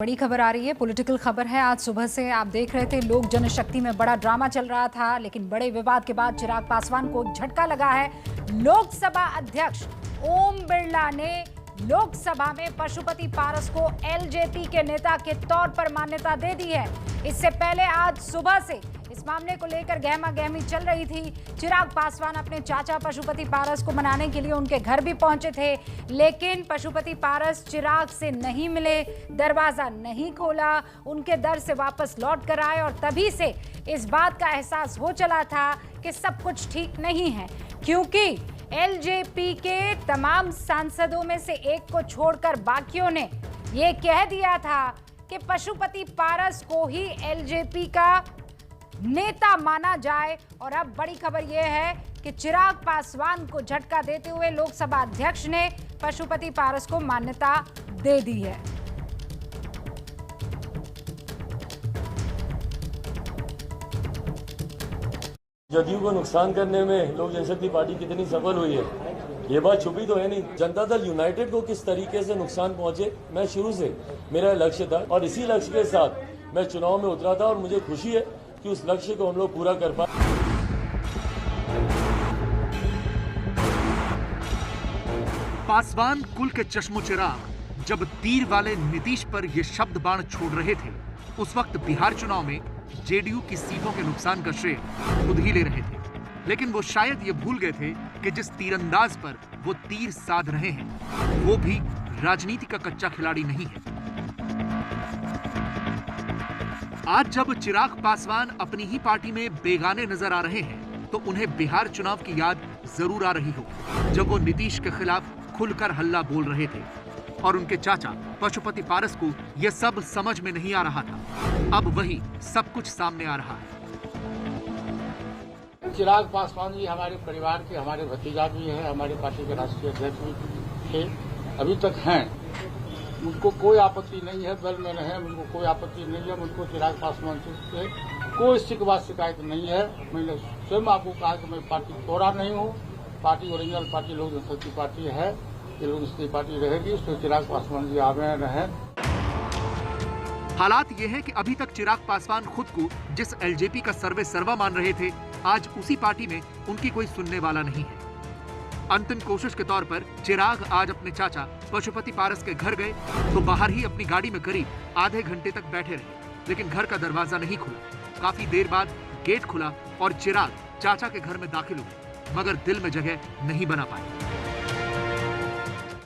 बड़ी खबर आ रही है, पॉलिटिकल खबर है। आज सुबह से आप देख रहे थे लोक जनशक्ति में बड़ा ड्रामा चल रहा था, लेकिन बड़े विवाद के बाद चिराग पासवान को झटका लगा है। लोकसभा अध्यक्ष ओम बिरला ने लोकसभा में पशुपति पारस को एलजेपी के नेता के तौर पर मान्यता दे दी है। इससे पहले आज सुबह से इस मामले को लेकर गहमा गहमी चल रही थी। चिराग पासवान अपने चाचा पशुपति पारस को मनाने के लिए उनके घर भी पहुंचे थे, लेकिन पशुपति पारस चिराग से नहीं मिले, दरवाजा नहीं खोला, उनके दर से वापस लौट कर आए और तभी से इस बात का एहसास हो चला था कि सब कुछ ठीक नहीं है, क्योंकि एलजेपी के तमाम सांसदों में से एक को छोड़कर बाकियों ने ये कह दिया था कि पशुपति पारस को ही एलजेपी का नेता माना जाए। और अब बड़ी खबर यह है कि चिराग पासवान को झटका देते हुए लोकसभा अध्यक्ष ने पशुपति पारस को मान्यता दे दी है। जदयू को नुकसान करने में लोक जनशक्ति पार्टी कितनी सफल हुई है, ये बात छुपी तो है नहीं। जनता दल यूनाइटेड को किस तरीके से नुकसान पहुंचे, मैं शुरू से मेरा लक्ष्य था और इसी लक्ष्य के साथ मैं चुनाव में उतरा था और मुझे खुशी है कि उस लक्ष्य को हम लोग पूरा कर पाए। पासवान कुल के चश्मो चिराग जब तीर वाले नीतीश पर ये शब्द बाण छोड़ रहे थे, उस वक्त बिहार चुनाव में जेडीयू की सीटों के नुकसान का श्रेय खुद ही ले रहे थे। लेकिन वो शायद ये भूल गए थे कि जिस तीरंदाज पर वो तीर साध रहे हैं, वो भी राजनीति का कच्चा खिलाड़ी नहीं है। आज जब चिराग पासवान अपनी ही पार्टी में बेगाने नजर आ रहे हैं, तो उन्हें बिहार चुनाव की याद जरूर आ रही हो, जब वो नीतीश के खिलाफ खुलकर हल्ला बोल रहे थे और उनके चाचा पशुपति पारस को यह सब समझ में नहीं आ रहा था। अब वही सब कुछ सामने आ रहा है। चिराग पासवान जी हमारे परिवार के, हमारे भतीजा भी है, हमारे पार्टी के राष्ट्रीय अध्यक्ष भी थे, अभी तक हैं। उनको कोई आपत्ति नहीं है, दल में रहे, उनको कोई आपत्ति नहीं है। उनको चिराग पासवान से कोई शिकायत नहीं है। मैंने स्वयं आपको कहा कि मैं पार्टी तोड़ा नहीं हूँ। पार्टी ओरिजिनल पार्टी लोक जनशक्ति पार्टी है, ये लोक जनशक्ति पार्टी रहेगी, उसमें चिराग पासवान जी आगे रहे। हालात ये है कि अभी तक चिराग पासवान खुद को जिस एलजेपी का सर्वे सर्वा मान रहे थे, आज उसी पार्टी में उनकी कोई सुनने वाला नहीं है। अंतिम कोशिश के तौर पर चिराग आज अपने चाचा पशुपति पारस के घर गए तो बाहर ही अपनी गाड़ी में करीब आधे घंटे तक बैठे रहे, लेकिन घर का दरवाजा नहीं खुला। काफी देर बाद गेट खुला और चिराग चाचा के घर में दाखिल हुए, मगर दिल में जगह नहीं बना पाए।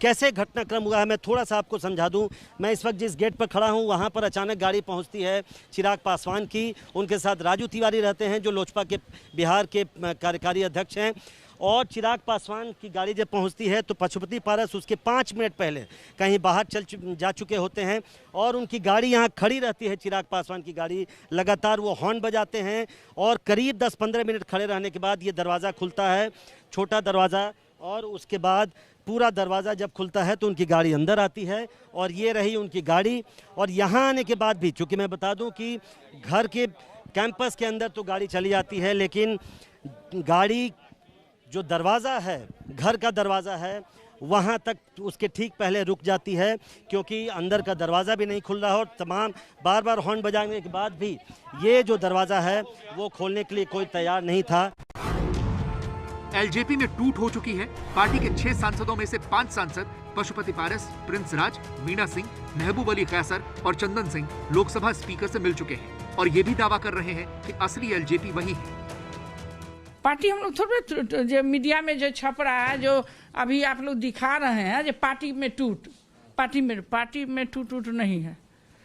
कैसे घटनाक्रम हुआ है मैं थोड़ा सा आपको समझा दूं। मैं इस वक्त जिस गेट पर खड़ा हूं, वहां पर अचानक गाड़ी पहुंचती है चिराग पासवान की। उनके साथ राजू तिवारी रहते हैं, जो लोजपा के बिहार के कार्यकारी अध्यक्ष हैं। और चिराग पासवान की गाड़ी जब पहुंचती है तो पशुपति पारस उसके 5 मिनट पहले कहीं बाहर जा चुके होते हैं और उनकी गाड़ी यहां खड़ी रहती है। चिराग पासवान की गाड़ी, लगातार वो हॉर्न बजाते हैं और करीब 10-15 मिनट खड़े रहने के बाद ये दरवाज़ा खुलता है, छोटा दरवाज़ा, और उसके बाद पूरा दरवाज़ा जब खुलता है तो उनकी गाड़ी अंदर आती है और ये रही उनकी गाड़ी। और यहाँ आने के बाद भी, चूँकि मैं बता दूँ कि घर के कैंपस के अंदर तो गाड़ी चली जाती है, लेकिन गाड़ी जो दरवाज़ा है, घर का दरवाज़ा है, वहाँ तक उसके ठीक पहले रुक जाती है, क्योंकि अंदर का दरवाज़ा भी नहीं खुल रहा और तमाम बार बार हॉर्न बजाने के बाद भी ये जो दरवाज़ा है वो खोलने के लिए कोई तैयार नहीं था। एलजेपी में टूट हो चुकी है। पार्टी के 6 सांसदों में से 5 सांसद पशुपति पारस, प्रिंस राज, मीना सिंह, महबूब अली कैसर और चंदन सिंह लोकसभा स्पीकर से मिल चुके हैं और ये भी दावा कर रहे हैं कि असली एलजेपी वही है। पार्टी हम लोग थोड़े जो मीडिया में जो छप रहा है, जो अभी आप लोग दिखा रहे हैं, जो पार्टी में टूट नहीं है,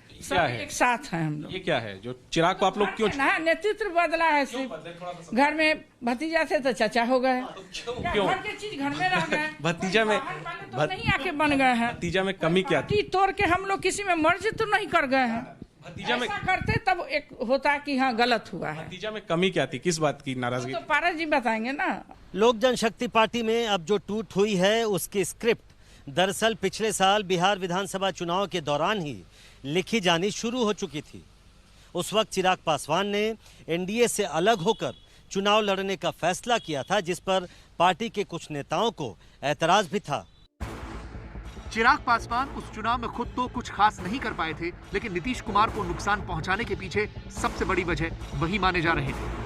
सब एक साथ है हम लोग। ये क्या है जो चिराग को आप लोग क्यों नेतृत्व बदला है? सिर्फ घर में भतीजा थे तो चाचा हो गए, क्यों? घर के चीज घर में रह गए, भतीजा में तो नहीं आके बन गए हैं। भतीजा में कमी क्या थी? तोड़ के हम लोग किसी में मर्जी तो नहीं कर गए हैं। भतीजा में ऐसा करते तब एक होता कि हाँ गलत हुआ है। भतीजा में कमी क्या थी, किस बात की नाराजगी? तो पारस जी बताएंगे ना। लोक जनशक्ति पार्टी में अब जो टूट हुई है उसकी स्क्रिप्ट दरअसल पिछले साल बिहार विधानसभा चुनाव के दौरान ही लिखी जानी शुरू हो चुकी थी। उस वक्त चिराग पासवान ने एनडीए से अलग होकर चुनाव लड़ने का फैसला किया था, जिस पर पार्टी के कुछ नेताओं को ऐतराज भी था। चिराग पासवान उस चुनाव में खुद तो कुछ खास नहीं कर पाए थे, लेकिन नीतीश कुमार को नुकसान पहुंचाने के पीछे सबसे बड़ी वजह वही माने जा रहे थे।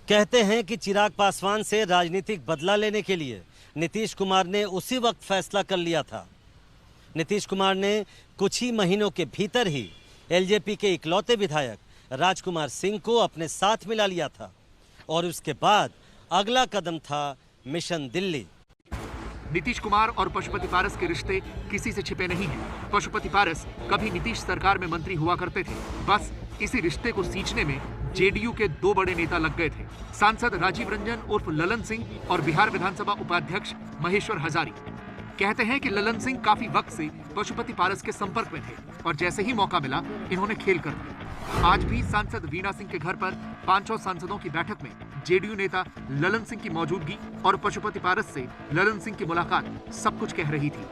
कहते हैं कि चिराग पासवान से राजनीतिक बदला लेने के लिए नीतीश कुमार ने उसी वक्त फैसला कर लिया था। नीतीश कुमार ने कुछ ही महीनों के भीतर ही एलजेपी के इकलौते विधायक राजकुमार सिंह को अपने साथ मिला लिया था और उसके बाद अगला कदम था मिशन दिल्ली। नीतीश कुमार और पशुपति पारस के रिश्ते किसी से छिपे नहीं हैं। पशुपति पारस कभी नीतीश सरकार में मंत्री हुआ करते थे। बस इसी रिश्ते को सींचने में जेडीयू के दो बड़े नेता लग गए थे, सांसद राजीव रंजन उर्फ ललन सिंह और बिहार विधानसभा उपाध्यक्ष महेश्वर हजारी। कहते हैं कि ललन सिंह काफी वक्त से पशुपति पारस के संपर्क में थे और जैसे ही मौका मिला इन्होंने खेल कर दिया। आज भी सांसद वीणा सिंह के घर पर 500 सांसदों की बैठक में जेडीयू नेता ललन सिंह की मौजूदगी और पशुपति पारस से ललन सिंह की मुलाकात सब कुछ कह रही थी।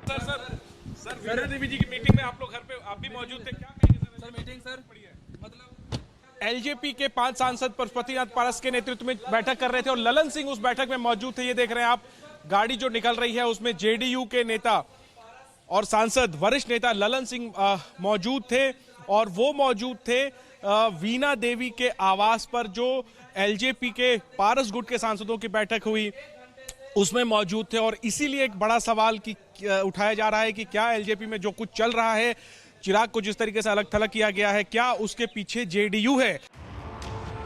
सर वीणा देवी जी की मीटिंग में आप लोग घर पे आप भी मौजूद थे, क्या कहेंगे सर? मीटिंग सर मतलब एलजेपी के 5 सांसद पशुपतिनाथ पारस के नेतृत्व में बैठक कर रहे थे और ललन सिंह उस बैठक में मौजूद थे। ये देख रहे हैं आप, गाड़ी जो निकल रही है उसमें जेडीयू के नेता और सांसद वरिष्ठ नेता ललन सिंह मौजूद थे और वो मौजूद थे वीणा देवी के आवास पर जो एलजेपी के पारस गुट के सांसदों की बैठक हुई उसमें मौजूद थे। और इसीलिए एक बड़ा सवाल की उठाया जा रहा है कि क्या एलजेपी में जो कुछ चल रहा है, चिराग को जिस तरीके से अलग थलग किया गया है, क्या उसके पीछे जेडीयू है?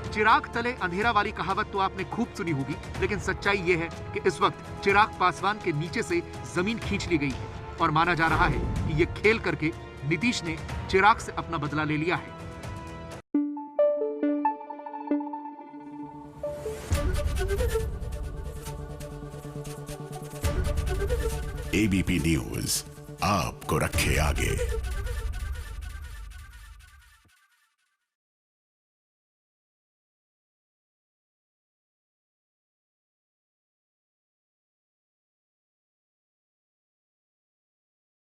चिराग तले अंधेरा वाली कहावत तो आपने खूब सुनी होगी, लेकिन सच्चाई ये है कि इस वक्त चिराग पासवान के नीचे से जमीन खींच ली गई है और माना जा रहा है कि ये खेल करके नीतीश ने चिराग से अपना बदला ले लिया है। एबीपी न्यूज आपको रखे आगे।